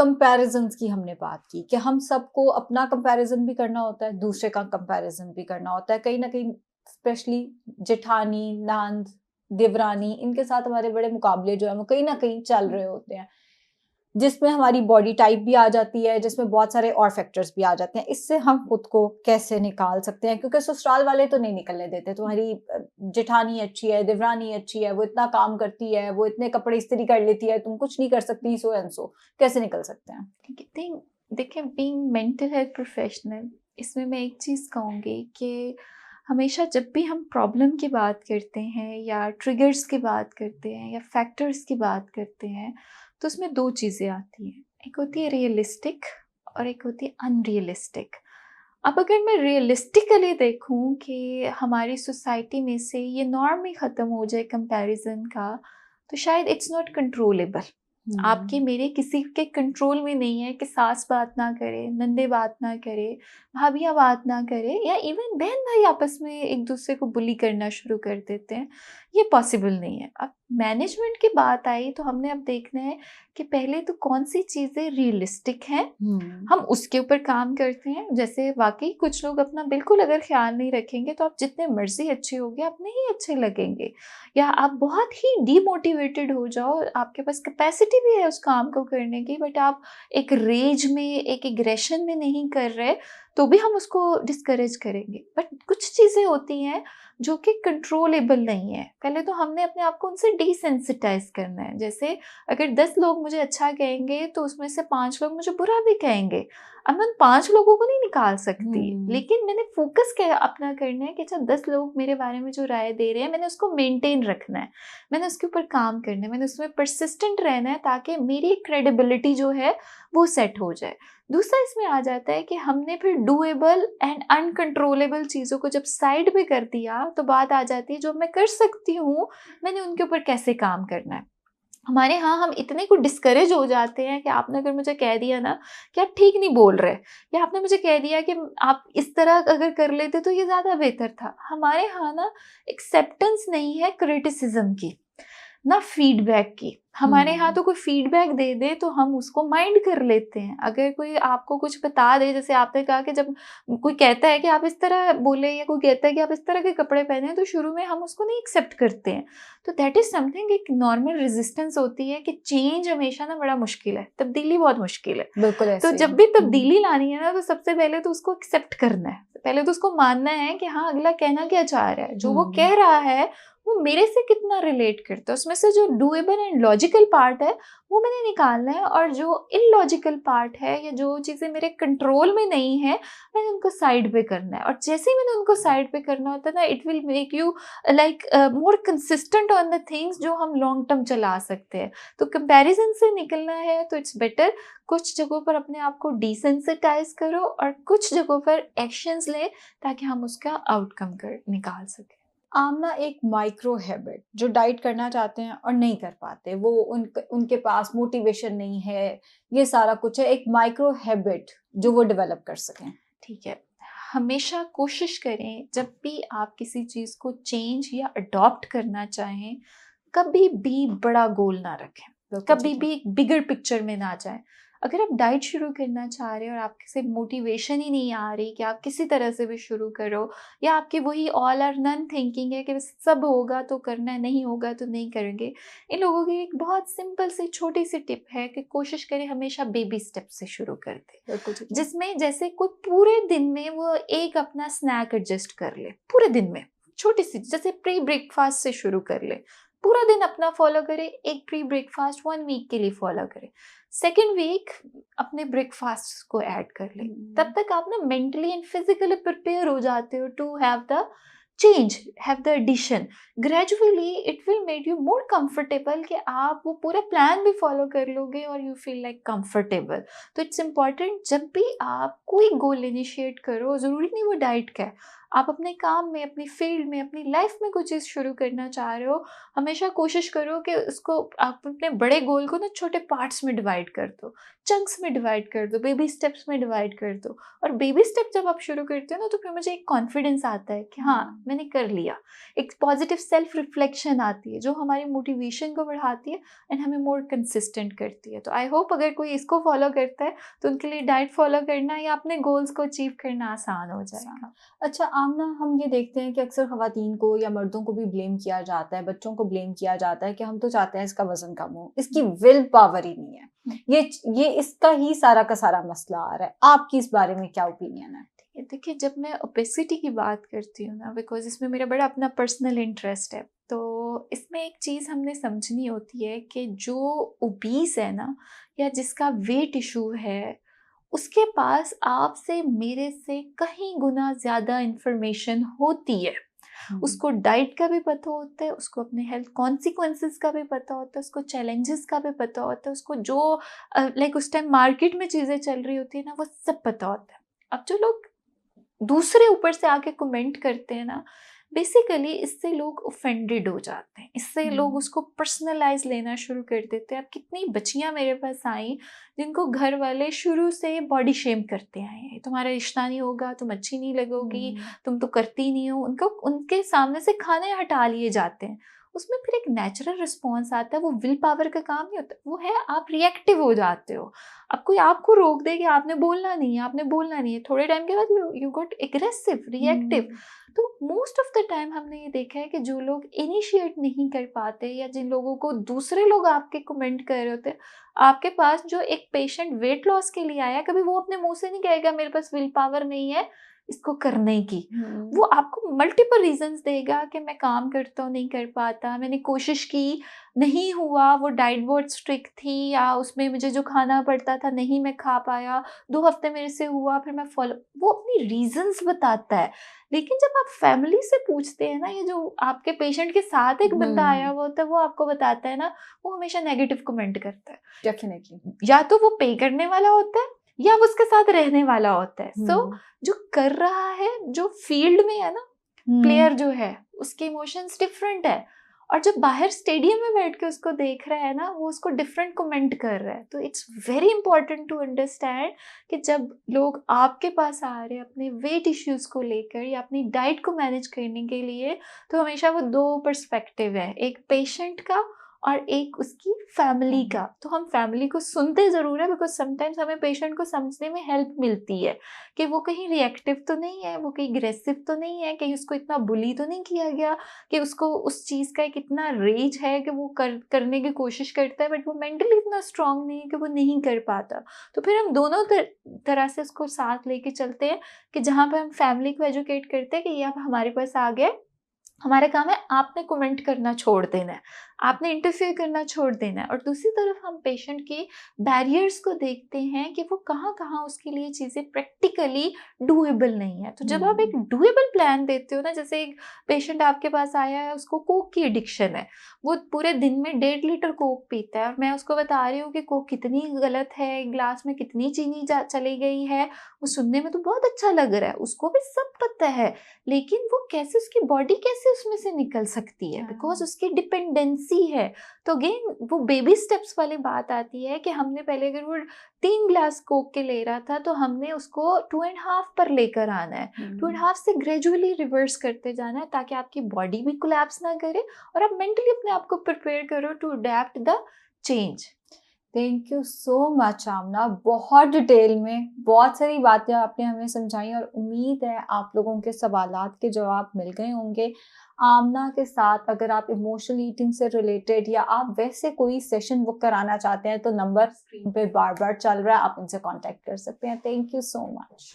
Comparisons की हमने बात की कि हम सबको अपना कंपैरिजन भी करना होता है, दूसरे का कंपैरिजन भी करना होता है। कहीं न कहीं स्पेशली जेठानी, नंद, देवरानी इनके साथ हमारे बड़े मुकाबले जो हैं वो कहीं न कहीं चल रहे होते हैं। जिसमें हमारी बॉडी टाइप भी आ जाती है, जिसमें बहुत सारे और फैक्टर्स भी आ जाते हैं। इससे हम खुद को कैसे निकाल सकते हैं? क्योंकि ससुराल वाले तो नहीं निकलने देते, तुम्हारी जेठानी अच्छी है, देवरानी अच्छी है, वो इतना काम करती है, वो इतने कपड़े इस्त्री कर लेती है, तुम कुछ नहीं कर सकती, सो एंड सो। कैसे निकल सकते हैं? देखिए, बीइंग मेंटल हेल्थ प्रोफेशनल, इसमें मैं एक चीज़ कहूँगी कि हमेशा जब भी हम प्रॉब्लम की बात करते हैं या ट्रिगर्स की बात करते हैं या फैक्टर्स की बात करते हैं, तो उसमें 2 चीज़ें आती हैं। एक होती है रियलिस्टिक और एक होती है अनरियलिस्टिक। अब अगर मैं रियलिस्टिकली देखूँ कि हमारी सोसाइटी में से ये नॉर्म ही ख़त्म हो जाए कंपैरिज़न का, तो शायद इट्स नॉट कंट्रोलेबल। आपके मेरे किसी के कंट्रोल में नहीं है कि सास बात ना करे, नंदे बात ना करे, भाभियाँ बात ना करे या इवन बहन-भाई आपस में एक दूसरे को बुली करना शुरू कर देते हैं। ये पॉसिबल नहीं है। अब मैनेजमेंट की बात आई तो हमने अब देखना है कि पहले तो कौन-सी चीज़ें रियलिस्टिक हैं, हुँ। हम उसके ऊपर काम करते हैं। जैसे वाक़ई कुछ लोग अपना बिल्कुल अगर ख़्याल नहीं रखेंगे तो आप जितने मर्ज़ी अच्छे होगे, आप नहीं अच्छे लगेंगे। या आप बहुत ही डीमोटिवेटेड हो जाओ, आपके पास कैपेसिटी भी है उस काम को करने की, बट आप एक रेज में, एक एग्रेशन में नहीं कर रहे, तो भी हम उसको डिस्करेज करेंगे। बट कुछ चीज़ें होती हैं जो कि कंट्रोलेबल नहीं है। पहले तो हमने अपने आप को उनसे डिसेंसिटाइज़ करना है। जैसे अगर 10 लोग मुझे अच्छा कहेंगे, तो उसमें से 5 लोग मुझे बुरा भी कहेंगे। अब मैं उन 5 लोगों को नहीं निकाल सकती, हुँ। लेकिन मैंने फ़ोकस क्या अपना करना है कि अच्छा 10 लोग मेरे बारे में जो राय दे रहे हैं, मैंने उसको मेंटेन रखना है। मैंने उसके ऊपर काम करना है, मैंने उसमें पर्सिस्टेंट रहना है ताकि मेरी क्रेडिबिलिटी जो है, वो सेट हो जाए। दूसरा इसमें आ जाता है कि हमने फिर डूएबल एंड अनकंट्रोलेबल चीज़ों को जब साइड में कर दिया, तो बात आ जाती है जो मैं कर सकती हूँ, मैंने उनके ऊपर कैसे काम करना है। हमारे यहाँ हम इतने को डिस्करेज हो जाते हैं कि आपने अगर मुझे कह दिया ना कि आप ठीक नहीं बोल रहे, या आपने मुझे कह दिया कि आप इस तरह अगर कर लेते तो ये ज़्यादा बेहतर था। हमारे यहाँ ना एक्सेप्टेंस नहीं है क्रिटिसिज्म की, ना फीडबैक की। हमारे यहाँ हुँ। तो कोई फीडबैक दे दे तो हम उसको माइंड कर लेते हैं। अगर कोई आपको कुछ बता दे, जैसे आपने कहा कि जब कोई कहता है कि आप इस तरह बोले या कोई कहता है कि आप इस तरह के कपड़े पहने, तो शुरू में हम उसको नहीं एक्सेप्ट करते हैं। तो दैट इज़ समथिंग, एक नॉर्मल रेजिस्टेंस होती है कि चेंज हमेशा ना बड़ा मुश्किल है, तब्दीली बहुत मुश्किल है। बिल्कुल तो ऐसे ही है। जब भी हुँ। तब्दीली लानी है ना, तो सबसे पहले तो उसको एक्सेप्ट करना है। पहले तो उसको मानना है कि हाँ, अगला कहना क्या चाह रहा है। जो वो हुँ। कह रहा है, वो मेरे से कितना रिलेट करता है। उसमें से जो डूएबल एंड लॉजिकल पार्ट है, वो मैंने निकालना है, और जो इलॉजिकल पार्ट है या जो चीज़ें मेरे कंट्रोल में नहीं है, मैंने उनको साइड पे करना है। और जैसे ही मैंने उनको साइड पे करना होता है ना, it will make you like more consistent on the things जो हम लॉन्ग टर्म चला सकते हैं। तो कंपैरिजन से निकलना है तो इट्स बेटर कुछ जगहों पर अपने आप को डिसेंसिटाइज करो और कुछ जगहों पर एक्शंस ले, ताकि हम उसका आउटकम कर निकाल सकें। आमना एक माइक्रो हैबिट जो डाइट करना चाहते हैं और नहीं कर पाते, वो उनके पास मोटिवेशन नहीं है, ये सारा कुछ है, एक माइक्रो हैबिट जो वो डेवलप कर सकें। ठीक है। हमेशा कोशिश करें जब भी आप किसी चीज़ को चेंज या अडॉप्ट करना चाहें, कभी भी बड़ा गोल ना रखें, बिल्कुल कभी ठीक है। भी एक बिगर पिक्चर में ना जाएँ। अगर आप डाइट शुरू करना चाह रहे हैं और आपके से मोटिवेशन ही नहीं आ रही कि आप किसी तरह से भी शुरू करो, या आपकी वही ऑल और नन थिंकिंग है कि बस सब होगा तो करना है, नहीं होगा तो नहीं करेंगे। इन लोगों की एक बहुत सिंपल सी छोटी-सी टिप है कि कोशिश करें हमेशा बेबी स्टेप से शुरू कर दें। बिल्कुल ठीक है। जिसमें जैसे कोई पूरे दिन में वो एक अपना स्नैक एडजस्ट कर ले, पूरे दिन में छोटी सी, जैसे प्री ब्रेकफास्ट से शुरू कर ले, पूरा दिन अपना फॉलो करे। एक प्री ब्रेकफास्ट 1 वीक के लिए फॉलो करे, सेकेंड वीक अपने ब्रेकफास्ट को ऐड कर ले। तब तक आप ना मेंटली एंड फिजिकली प्रिपेयर हो जाते हो to have the change, have the addition. Gradually it will made you more comfortable कि आप वो पूरा प्लान भी फॉलो कर लोगे और यू फील लाइक कंफर्टेबल। तो इट्स इम्पॉर्टेंट, जब भी आप कोई गोल इनिशिएट करो, ज़रूरी नहीं वो डाइट का है, आप अपने काम में, अपनी फील्ड में, अपनी लाइफ में कुछ चीज़ शुरू करना चाह रहे हो, हमेशा कोशिश करो कि उसको आप अपने बड़े गोल को ना छोटे पार्ट्स में डिवाइड कर दो, चंक्स में डिवाइड कर दो, बेबी स्टेप्स में डिवाइड कर दो। और बेबी स्टेप जब आप शुरू करते हो ना, तो फिर मुझे एक कॉन्फिडेंस आता है कि हाँ, मैंने कर लिया। एक पॉजिटिव सेल्फ रिफ्लेक्शन आती है जो हमारी मोटिवेशन को बढ़ाती है एंड हमें मोर कंसिस्टेंट करती है। तो आई होप अगर कोई इसको फॉलो करता है तो उनके लिए डाइट फॉलो करना या अपने गोल्स को अचीव करना आसान हो जाएगा। अच्छा आमना, हम ये देखते हैं कि अक्सर खवातीन को या मर्दों को भी ब्लेम किया जाता है, बच्चों को ब्लेम किया जाता है कि हम तो चाहते हैं इसका वजन कम हो, इसकी विल पावर ही नहीं है, ये इसका ही सारा का सारा मसला आ रहा है। आपकी इस बारे में क्या ओपिनियन है? देखिए, जब मैं ओबेसिटी की बात करती हूँ ना, बिकॉज इसमें मेरा बड़ा अपना पर्सनल इंटरेस्ट है, तो इसमें एक चीज़ हमने समझनी होती है कि जो ओबीस है ना, या जिसका वेट इशू है, उसके पास आपसे, मेरे से कहीं गुना ज़्यादा इंफॉर्मेशन होती है। उसको डाइट का भी पता होता है, उसको अपने हेल्थ कॉन्सिक्वेंसेस का भी पता होता है, उसको चैलेंजेस का भी पता होता है, उसको जो लाइक उस टाइम मार्केट में चीज़ें चल रही होती है ना, वो सब पता होता है। अब जो लोग दूसरे ऊपर से आके कमेंट करते हैं ना, बेसिकली इससे लोग ऑफेंडेड हो जाते हैं, इससे लोग उसको पर्सनलाइज लेना शुरू कर देते हैं। अब कितनी बच्चियां मेरे पास आई जिनको घर वाले शुरू से बॉडी शेम करते आए हैं, तुम्हारा रिश्ता नहीं होगा, तुम अच्छी नहीं लगोगी, तुम तो करती नहीं हो। उनको उनके सामने से खाने हटा लिए जाते हैं। उसमें फिर एक नेचुरल रिस्पॉन्स आता है, वो विल पावर का काम नहीं होता, वो है आप रिएक्टिव हो जाते हो। अब कोई आपको रोक दे कि आपने बोलना नहीं है, आपने बोलना नहीं है, थोड़े टाइम के बाद यू गॉट एग्रेसिव, रिएक्टिव। तो मोस्ट ऑफ द टाइम हमने ये देखा है कि जो लोग इनिशिएट नहीं कर पाते, या जिन लोगों को दूसरे लोग आपके कमेंट कर रहे होते हैं, आपके पास जो एक पेशेंट वेट लॉस के लिए आया, कभी वो अपने मुंह से नहीं कहेगा मेरे पास विल पावर नहीं है इसको करने की। वो आपको मल्टीपल रीजंस देगा कि मैं काम करता हूँ, नहीं कर पाता, मैंने कोशिश की, नहीं हुआ, वो डाइट बहुत स्ट्रिक्ट थी, या उसमें मुझे जो खाना पड़ता था नहीं मैं खा पाया, 2 हफ्ते मेरे से हुआ, फिर मैं फॉलो, वो अपनी रीजंस बताता है। लेकिन जब आप फैमिली से पूछते हैं ना, ये जो आपके पेशेंट के साथ एक बंदा आया हुआ होता है, वो आपको बताता है ना, वो हमेशा नेगेटिव कमेंट करता है। डेफिनेटली या तो वो पे करने वाला होता है, या वो उसके साथ रहने वाला होता है। सो जो कर रहा है, जो फील्ड में है ना, प्लेयर जो है, उसके इमोशंस डिफरेंट है, और जब बाहर स्टेडियम में बैठ के उसको देख रहा है ना, वो उसको डिफरेंट कमेंट कर रहा है। तो it's very important to understand कि जब लोग आपके पास आ रहे हैं अपने वेट इश्यूज को लेकर या अपनी डाइट को मैनेज करने के लिए, तो हमेशा वो 2 पर्सपेक्टिव है, एक पेशेंट का और एक उसकी फैमिली का। तो हम फैमिली को सुनते ज़रूर है, बिकॉज समटाइम्स हमें पेशेंट को समझने में हेल्प मिलती है कि वो कहीं रिएक्टिव तो नहीं है, वो कहीं अग्रेसिव तो नहीं है, कहीं उसको इतना बुली तो नहीं किया गया कि उसको उस चीज़ का एक इतना रेज है कि वो करने की कोशिश करता है, बट वो मेंटली इतना स्ट्रांग नहीं है कि वो नहीं कर पाता। तो फिर हम दोनों तरह से उसको साथ लेके चलते हैं कि जहाँ पर हम फैमिली को एजुकेट करते हैं कि ये आप हमारे पास आ गए, हमारा काम है आपने कमेंट करना छोड़ देना है, आपने इंटरफेयर करना छोड़ देना है। और दूसरी तरफ हम पेशेंट के बैरियर्स को देखते हैं कि वो कहाँ कहाँ उसके लिए चीज़ें प्रैक्टिकली डूएबल नहीं है। तो जब आप एक डूएबल प्लान देते हो ना, जैसे एक पेशेंट आपके पास आया है, उसको कोक की एडिक्शन है, वो पूरे दिन में 1.5 लीटर कोक पीता है, और मैं उसको बता रही हूँ कि कोक कितनी गलत है, ग्लास में कितनी चीनी चली गई है, वो सुनने में तो बहुत अच्छा लग रहा है, उसको भी सब पता है, लेकिन वो कैसे, उसकी बॉडी कैसे उसमें से निकल सकती है, बिकॉज उसकी डिपेंडेंसी है। तो अगेन वो बेबी स्टेप्स वाली बात आती है कि हमने पहले अगर वो 3 ग्लास कोक के ले रहा था, तो हमने उसको 2.5 पर लेकर आना है, 2.5 से ग्रेजुअली रिवर्स करते जाना है, ताकि आपकी बॉडी भी कोलैप्स ना करे और आप मेंटली अपने आप को प्रिपेयर करो to adapt the change. Thank you so much Aamna, बहुत डिटेल में बहुत सारी बातें आपने हमें समझाई, और उम्मीद है आप लोगों के सवालात के जवाब मिल गए होंगे। आमना के साथ अगर आप इमोशनल ईटिंग से रिलेटेड या आप वैसे कोई सेशन बुक कराना चाहते हैं, तो नंबर स्क्रीन पे बार बार चल रहा है, आप इनसे कांटेक्ट कर सकते हैं। Thank you so much.